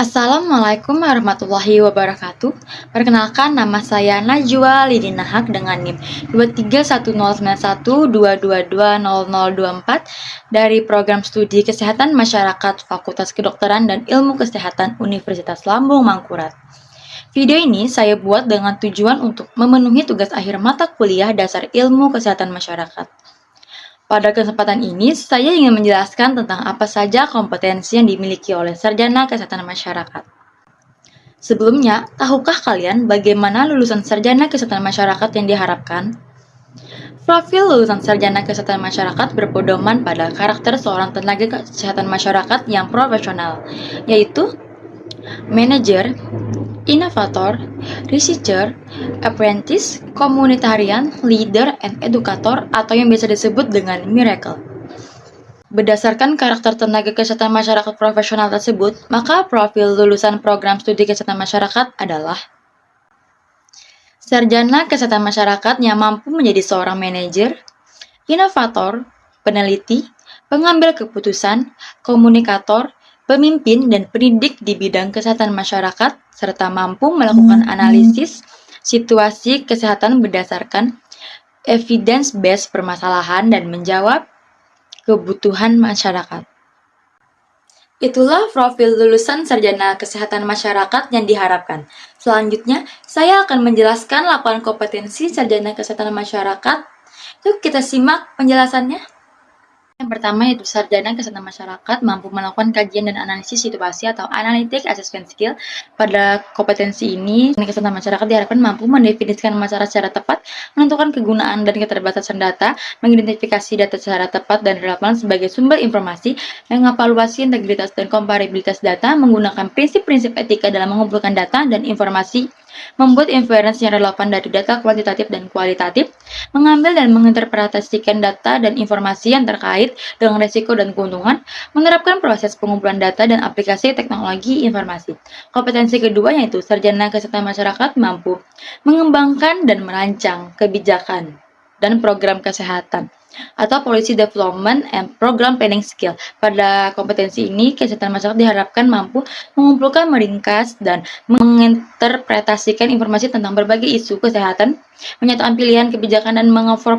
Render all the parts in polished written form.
Assalamualaikum warahmatullahi wabarakatuh. Perkenalkan, nama saya Najwa Lidina Haq dengan NIM 2310912220024 dari Program Studi Kesehatan Masyarakat Fakultas Kedokteran dan Ilmu Kesehatan Universitas Lambung Mangkurat. Video ini saya buat dengan tujuan untuk memenuhi tugas akhir mata kuliah dasar ilmu kesehatan masyarakat. Pada kesempatan ini, saya ingin menjelaskan tentang apa saja kompetensi yang dimiliki oleh sarjana kesehatan masyarakat. Sebelumnya, tahukah kalian bagaimana lulusan sarjana kesehatan masyarakat yang diharapkan? Profil lulusan sarjana kesehatan masyarakat berpedoman pada karakter seorang tenaga kesehatan masyarakat yang profesional, yaitu manajer, inovator, researcher, apprentice, komunitarian, leader, and educator atau yang biasa disebut dengan miracle. Berdasarkan karakter tenaga kesehatan masyarakat profesional tersebut, maka profil lulusan program studi kesehatan masyarakat adalah sarjana kesehatan masyarakat yang mampu menjadi seorang manajer, inovator, peneliti, pengambil keputusan, komunikator, pemimpin dan pendidik di bidang kesehatan masyarakat, serta mampu melakukan analisis situasi kesehatan berdasarkan evidence-based permasalahan dan menjawab kebutuhan masyarakat. Itulah profil lulusan sarjana kesehatan masyarakat yang diharapkan. Selanjutnya, saya akan menjelaskan 8 kompetensi sarjana kesehatan masyarakat. Yuk kita simak penjelasannya. Yang pertama yaitu sarjana kesehatan masyarakat mampu melakukan kajian dan analisis situasi atau analytic assessment skill. Pada kompetensi ini, kesehatan masyarakat diharapkan mampu mendefinisikan masalah secara tepat, menentukan kegunaan dan keterbatasan data, mengidentifikasi data secara tepat dan relevan sebagai sumber informasi, mengevaluasi integritas dan komparabilitas data, menggunakan prinsip-prinsip etika dalam mengumpulkan data dan informasi, membuat inference yang relevan dari data kuantitatif dan kualitatif, mengambil dan menginterpretasikan data dan informasi yang terkait dengan risiko dan keuntungan, menerapkan proses pengumpulan data dan aplikasi teknologi informasi. Kompetensi kedua yaitu sarjana kesehatan masyarakat mampu mengembangkan dan merancang kebijakan dan program kesehatan atau policy development and program planning skill. Pada kompetensi ini, kesehatan masyarakat diharapkan mampu mengumpulkan, meringkas, dan menginterpretasikan informasi tentang berbagai isu kesehatan, menyatakan pilihan kebijakan dan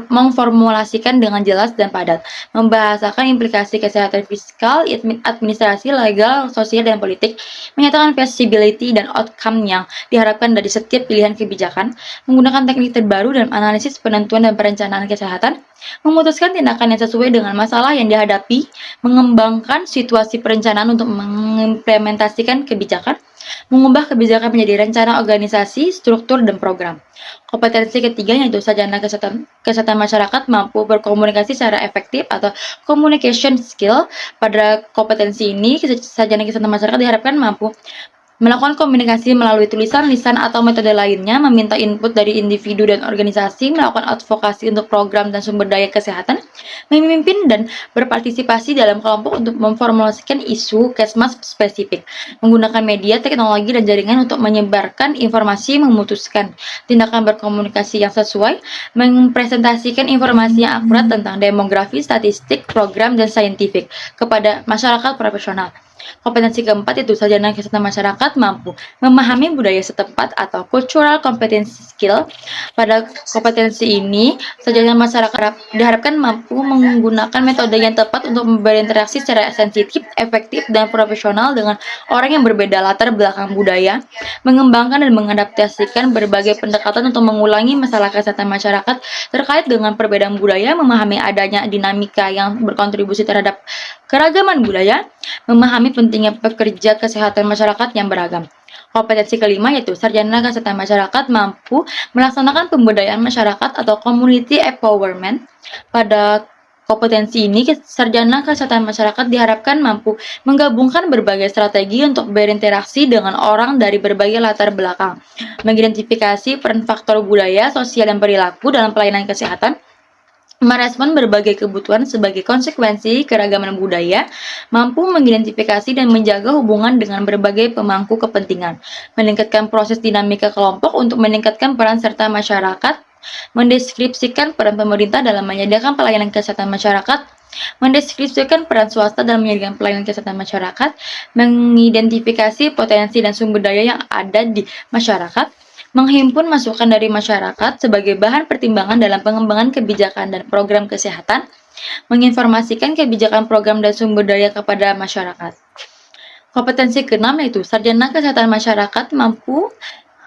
mengformulasikan dengan jelas dan padat, membahasakan implikasi kesehatan fiskal, administrasi, legal, sosial, dan politik, menyatakan feasibility dan outcome yang diharapkan dari setiap pilihan kebijakan, menggunakan teknik terbaru dalam analisis penentuan dan perencanaan kesehatan, memutuskan tindakan yang sesuai dengan masalah yang dihadapi, mengembangkan situasi perencanaan untuk mengimplementasikan kebijakan, mengubah kebijakan menjadi rencana organisasi, struktur, dan program. Kompetensi ketiga yaitu sarjana kesehatan masyarakat mampu berkomunikasi secara efektif atau communication skill. Pada kompetensi ini, sarjana kesehatan masyarakat diharapkan mampu melakukan komunikasi melalui tulisan, lisan, atau metode lainnya, meminta input dari individu dan organisasi, melakukan advokasi untuk program dan sumber daya kesehatan, memimpin dan berpartisipasi dalam kelompok untuk memformulasikan isu kesmas spesifik, menggunakan media, teknologi, dan jaringan untuk menyebarkan informasi, memutuskan tindakan berkomunikasi yang sesuai, mempresentasikan informasi yang akurat tentang demografi, statistik, program, dan saintifik kepada masyarakat profesional. Kompetensi keempat itu sarjana kesehatan masyarakat mampu memahami budaya setempat atau cultural competency skill. Pada kompetensi ini, sarjana masyarakat diharapkan mampu menggunakan metode yang tepat untuk berinteraksi secara sensitif, efektif, dan profesional dengan orang yang berbeda latar belakang budaya, mengembangkan dan mengadaptasikan berbagai pendekatan untuk mengulangi masalah kesehatan masyarakat terkait dengan perbedaan budaya, memahami adanya dinamika yang berkontribusi terhadap keragaman budaya, memahami pentingnya pekerja kesehatan masyarakat yang beragam. Kompetensi kelima yaitu sarjana kesehatan masyarakat mampu melaksanakan pemberdayaan masyarakat atau community empowerment. Pada kompetensi ini, sarjana kesehatan masyarakat diharapkan mampu menggabungkan berbagai strategi untuk berinteraksi dengan orang dari berbagai latar belakang, mengidentifikasi peran faktor budaya, sosial, dan perilaku dalam pelayanan kesehatan, merespon berbagai kebutuhan sebagai konsekuensi keragaman budaya, mampu mengidentifikasi dan menjaga hubungan dengan berbagai pemangku kepentingan, meningkatkan proses dinamika kelompok untuk meningkatkan peran serta masyarakat, mendeskripsikan peran pemerintah dalam menyediakan pelayanan kesehatan masyarakat, mendeskripsikan peran swasta dalam menjadikan pelayanan kesehatan masyarakat, mengidentifikasi potensi dan sumber daya yang ada di masyarakat, menghimpun masukan dari masyarakat sebagai bahan pertimbangan dalam pengembangan kebijakan dan program kesehatan, menginformasikan kebijakan program dan sumber daya kepada masyarakat. Kompetensi keenam yaitu sarjana kesehatan masyarakat mampu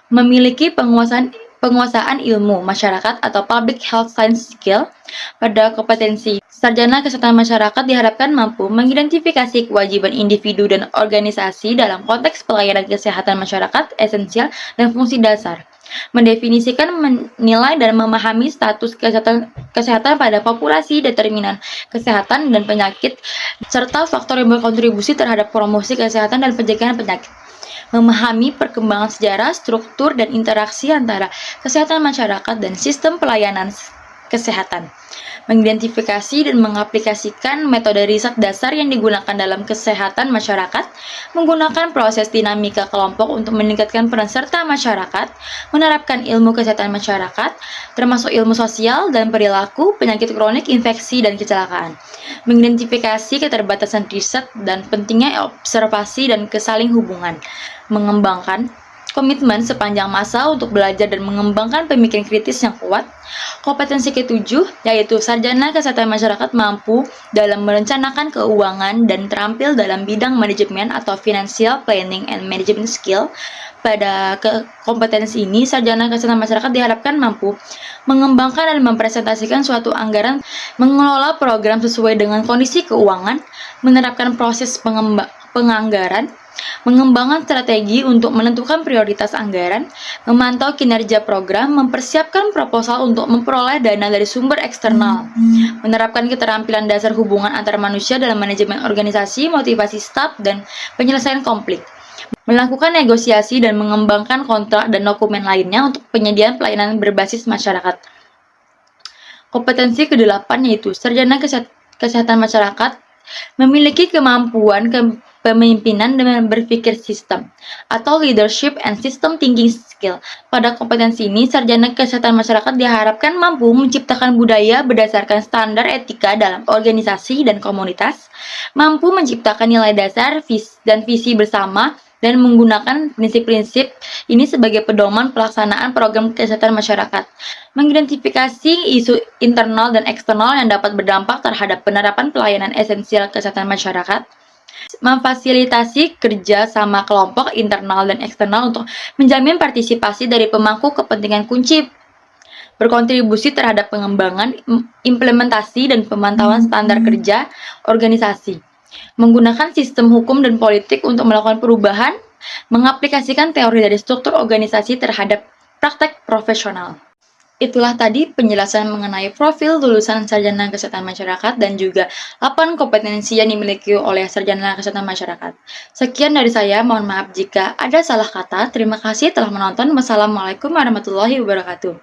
memiliki penguasaan ilmu masyarakat atau public health science skill. Pada kompetensi sarjana kesehatan masyarakat diharapkan mampu mengidentifikasi kewajiban individu dan organisasi dalam konteks pelayanan kesehatan masyarakat esensial dan fungsi dasar, mendefinisikan, menilai, dan memahami status kesehatan pada populasi, determinan kesehatan dan penyakit, serta faktor yang berkontribusi terhadap promosi kesehatan dan pencegahan penyakit, memahami perkembangan sejarah, struktur, dan interaksi antara kesehatan masyarakat dan sistem pelayanan kesehatan, mengidentifikasi dan mengaplikasikan metode riset dasar yang digunakan dalam kesehatan masyarakat, menggunakan proses dinamika kelompok untuk meningkatkan peran serta masyarakat, menerapkan ilmu kesehatan masyarakat, termasuk ilmu sosial dan perilaku, penyakit kronik, infeksi, dan kecelakaan, mengidentifikasi keterbatasan riset dan pentingnya observasi dan kesaling hubungan, mengembangkan komitmen sepanjang masa untuk belajar dan mengembangkan pemikiran kritis yang kuat. Kompetensi ketujuh, yaitu sarjana kesehatan masyarakat mampu dalam merencanakan keuangan dan terampil dalam bidang manajemen atau financial planning and management skill. Pada kompetensi ini, sarjana kesehatan masyarakat diharapkan mampu mengembangkan dan mempresentasikan suatu anggaran, mengelola program sesuai dengan kondisi keuangan, menerapkan proses penganggaran, mengembangkan strategi untuk menentukan prioritas anggaran, memantau kinerja program, mempersiapkan proposal untuk memperoleh dana dari sumber eksternal, menerapkan keterampilan dasar hubungan antar manusia dalam manajemen organisasi, motivasi staf, dan penyelesaian konflik, melakukan negosiasi dan mengembangkan kontrak dan dokumen lainnya untuk penyediaan pelayanan berbasis masyarakat. Kompetensi ke-8 yaitu sarjana kesehatan masyarakat memiliki kemampuan kepemimpinan dan berpikir sistem atau leadership and system thinking skill. Pada kompetensi ini, sarjana kesehatan masyarakat diharapkan mampu menciptakan budaya berdasarkan standar etika dalam organisasi dan komunitas, mampu menciptakan nilai dasar dan visi bersama, dan menggunakan prinsip-prinsip ini sebagai pedoman pelaksanaan program kesehatan masyarakat, mengidentifikasi isu internal dan eksternal yang dapat berdampak terhadap penerapan pelayanan esensial kesehatan masyarakat, memfasilitasi kerja sama kelompok internal dan eksternal untuk menjamin partisipasi dari pemangku kepentingan kunci, berkontribusi terhadap pengembangan, implementasi, dan pemantauan standar kerja organisasi, menggunakan sistem hukum dan politik untuk melakukan perubahan, mengaplikasikan teori dari struktur organisasi terhadap praktek profesional. Itulah tadi penjelasan mengenai profil lulusan sarjana kesehatan masyarakat dan juga 8 kompetensi yang dimiliki oleh sarjana kesehatan masyarakat. Sekian dari saya, mohon maaf jika ada salah kata. Terima kasih telah menonton. Wassalamualaikum warahmatullahi wabarakatuh.